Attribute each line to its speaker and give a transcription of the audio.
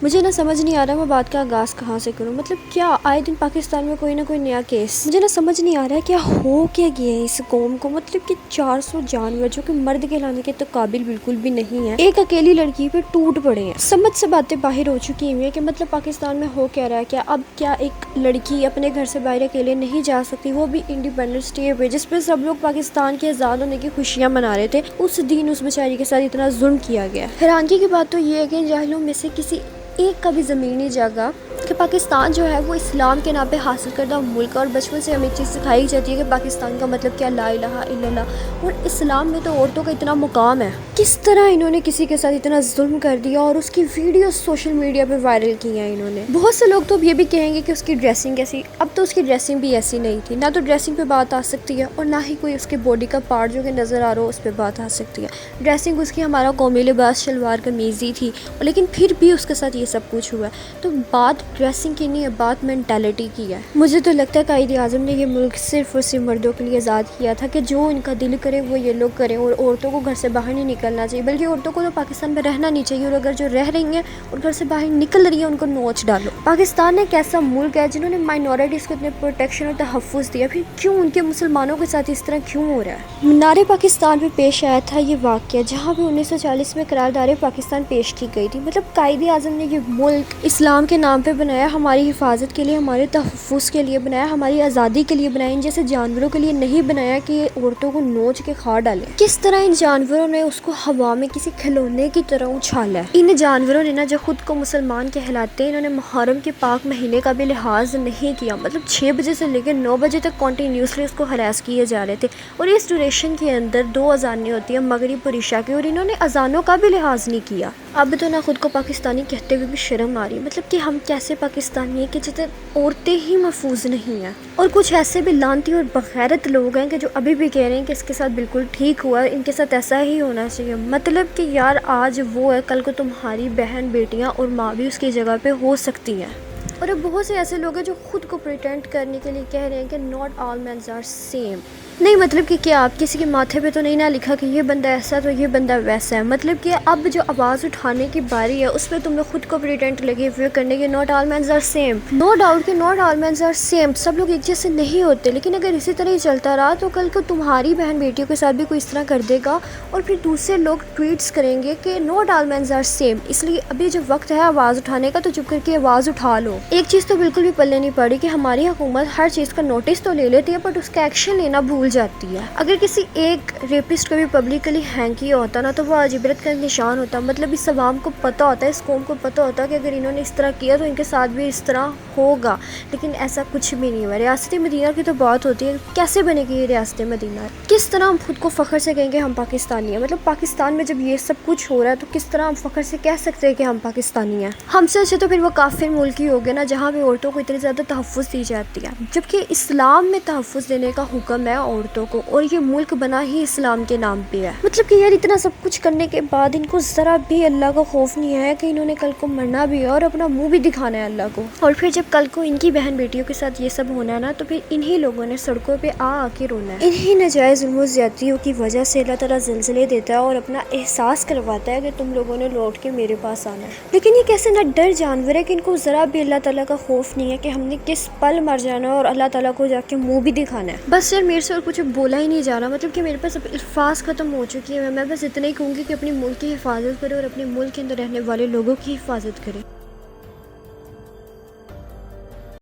Speaker 1: مجھے نہ سمجھ نہیں آ رہا میں بات کا آغاز کہاں سے کروں. مطلب کیا آئے دن پاکستان میں کوئی نہ کوئی نیا کیس. مجھے نہ سمجھ نہیں آ رہا ہے کیا ہو کیا گیا ہے اس قوم کو. مطلب کہ 400 جانور جو کہ مرد کہلانے کے تو قابل بالکل بھی نہیں ہے ایک اکیلی لڑکی پہ ٹوٹ پڑے ہیں. سمجھ سے باتیں باہر ہو چکی ہیں کہ مطلب پاکستان میں ہو کیا رہا ہے. کیا اب کیا ایک لڑکی اپنے گھر سے باہر اکیلے نہیں جا سکتی, وہ بھی انڈیپینڈنس ڈے پہ جس پہ سب لوگ پاکستان کے آزاد ہونے کی خوشیاں منا رہے تھے. اس دن اس بیچاری کے ساتھ اتنا ظلم کیا گیا. حیرانگی کی بات تو یہ ہے کہ ان جاہلوں میں سے کسی ایک کا بھی زمینی جگہ کہ پاکستان جو ہے وہ اسلام کے نام پہ حاصل کردہ ملک ہے, اور بچپن سے ہمیں چیز سکھائی جاتی ہے کہ پاکستان کا مطلب کیا لا الہ الا اللہ, اور اسلام میں تو عورتوں کا اتنا مقام ہے. کس طرح انہوں نے کسی کے ساتھ اتنا ظلم کر دیا اور اس کی ویڈیو سوشل میڈیا پہ وائرل کی ہیں انہوں نے. بہت سے لوگ تو اب یہ بھی کہیں گے کہ اس کی ڈریسنگ ایسی, اب تو اس کی ڈریسنگ بھی ایسی نہیں تھی. نہ تو ڈریسنگ پہ بات آ سکتی ہے اور نہ ہی کوئی اس کے باڈی کا پارٹ جو کہ نظر آ رہا ہو اس پہ بات آ سکتی ہے. ڈریسنگ اس کی ہمارا قومی لباس شلوار قمیض ہی تھی, لیکن پھر بھی اس کے ساتھ یہ سب کچھ ہوا ہے. تو بات ڈریسنگ کی نہیں ہے, بات مینٹیلٹی کی ہے. مجھے تو لگتا ہے قائد اعظم نے یہ ملک صرف اور صرف مردوں کے لیے آزاد کیا تھا کہ جو ان کا دل کرے وہ یہ لوگ کریں, اور عورتوں کو گھر سے باہر نہیں نکلنا چاہیے, بلکہ عورتوں کو تو پاکستان میں رہنا نہیں چاہیے, اور اگر جو رہ رہی ہیں اور گھر سے باہر نکل رہی ہیں ان کو نوچ ڈالو. پاکستان ایک ایسا ملک ہے جنہوں نے مائنورٹیز کو اتنے پروٹیکشن اور تحفظ دیا, پھر کیوں ان کے مسلمانوں کے ساتھ اس طرح کیوں ہو رہا ہے. مینار پاکستان میں پیش آیا تھا یہ واقعہ جہاں پہ 1940 میں قرارداد پاکستان پیش کی گئی تھی. مطلب قائد اعظم نے یہ ملک اسلام کے نام پہ بنایا, ہماری حفاظت کے لیے, ہمارے تحفظ کے لیے بنایا, ہماری آزادی کے لیے بنایا, ان جیسے جانوروں کے لیے نہیں بنایا کہ یہ عورتوں کو نوچ کے کھا ڈالے. کس طرح ان جانوروں نے اس کو ہوا میں کسی کھلونے کی طرح اچھالا ہے. ان جانوروں نے نا جو خود کو مسلمان کہلاتے ہیں, انہوں نے محرم کے پاک مہینے کا بھی لحاظ نہیں کیا. مطلب 6 بجے سے لے کے 9 بجے تک کنٹینیوسلی اس کو ہراس کیے جا رہے تھے, اور اس ڈیوریشن کے اندر 2 اذانیں ہوتی ہیں, مغرب اور عشاء کی, اور انہوں نے اذانوں کا بھی لحاظ نہیں کیا. اب تو نہ خود کو پاکستانی کہتے ہوئے بھی شرم آ رہی. مطلب کہ ہم کیسے پاکستانی ہیں کہ جتنے عورتیں ہی محفوظ نہیں ہیں, اور کچھ ایسے بھی لانتی اور بغیرت لوگ ہیں کہ جو ابھی بھی کہہ رہے ہیں کہ اس کے ساتھ بالکل ٹھیک ہوا ہے, ان کے ساتھ ایسا ہی ہونا چاہیے. مطلب کہ یار آج وہ ہے, کل کو تمہاری بہن بیٹیاں اور ماں بھی اس کی جگہ پہ ہو سکتی ہیں. اور اب بہت سے ایسے لوگ ہیں جو خود کو پریٹینڈ کرنے کے لیے کہہ رہے ہیں کہ not all mens are same. نہیں مطلب کہ کیا آپ کسی کے ماتھے پہ تو نہیں نہ لکھا کہ یہ بندہ ایسا تو یہ بندہ ویسا ہے. مطلب کہ اب جو آواز اٹھانے کی باری ہے اس پہ تم لوگ خود کو پریٹینڈ لگے ہوئے کرنے کے not all mens are same. No doubt کہ not all mens are same, سب لوگ ایک جیسے نہیں ہوتے, لیکن اگر اسی طرح ہی چلتا رہا تو کل کو تمہاری بہن بیٹیوں کے ساتھ بھی کوئی اس طرح کر دے گا, اور پھر دوسرے لوگ ٹویٹس کریں گے کہ not all mens are same. اس لیے ابھی جو وقت ہے آواز اٹھانے کا تو چپ کر کے آواز اٹھا لو. ایک چیز تو بالکل بھی پلے نہیں پڑی کہ ہماری حکومت ہر چیز کا نوٹس تو لے لیتی ہے بٹ اس کا ایکشن لینا بھول جاتی ہے. اگر کسی ایک ریپسٹ کو بھی پبلکلی ہینگ کیا ہوتا نا تو وہ آج عبرت کا نشان ہوتا. مطلب اس عوام کو پتہ ہوتا ہے, اس قوم کو پتہ ہوتا ہے کہ اگر انہوں نے اس طرح کیا تو ان کے ساتھ بھی اس طرح ہوگا, لیکن ایسا کچھ بھی نہیں ہوا. ریاست مدینہ کی تو بات ہوتی ہے, کیسے بنے گی یہ ریاست مدینہ؟ کس طرح ہم خود کو فخر سے کہیں گے ہم پاکستانی ہیں؟ مطلب پاکستان میں جب یہ سب کچھ ہو رہا ہے تو کس طرح ہم فخر سے کہہ سکتے ہیں کہ ہم پاکستانی ہیں؟ ہم سے اچھے تو پھر وہ کافر ملک ہی ہو گئے نا جہاں پہ عورتوں کو اتنی زیادہ تحفظ دی جاتی ہے, جبکہ اسلام میں تحفظ دینے کا حکم ہے عورتوں کو, اور یہ ملک بنا ہی اسلام کے نام پہ ہے. مطلب کہ یار اتنا سب کچھ کرنے کے بعد ان کو ذرا بھی اللہ کا خوف نہیں ہے کہ انہوں نے کل کو مرنا بھی ہے اور اپنا منہ بھی دکھانا ہے اللہ کو. اور پھر جب کل کو ان کی بہن بیٹیوں کے ساتھ یہ سب ہونا ہے نا تو پھر انہی لوگوں نے سڑکوں پہ آ کے رونا ہے. انہی ناجائز ظلم و زیادتیوں کی وجہ سے اللہ تعالیٰ زلزلے دیتا ہے اور اپنا احساس کرواتا ہے کہ تم لوگوں نے لوٹ کے میرے پاس آنا ہے. لیکن یہ کیسے نہ ڈر جانور ہے کہ ان کو ذرا بھی اللہ تعالیٰ کا خوف نہیں ہے کہ ہم نے کس پل مر جانا ہے اور اللہ تعالیٰ کو جا کے منہ بھی دکھانا ہے. بس یار میرے سے اور کچھ بولا ہی نہیں جا رہا. مطلب کہ میرے پاس اب الفاظ ختم ہو چکی ہے. میں بس اتنا ہی کہوں گی کہ اپنی ملک کی حفاظت کرے اور اپنے ملک کے اندر رہنے والے لوگوں کی حفاظت کرے.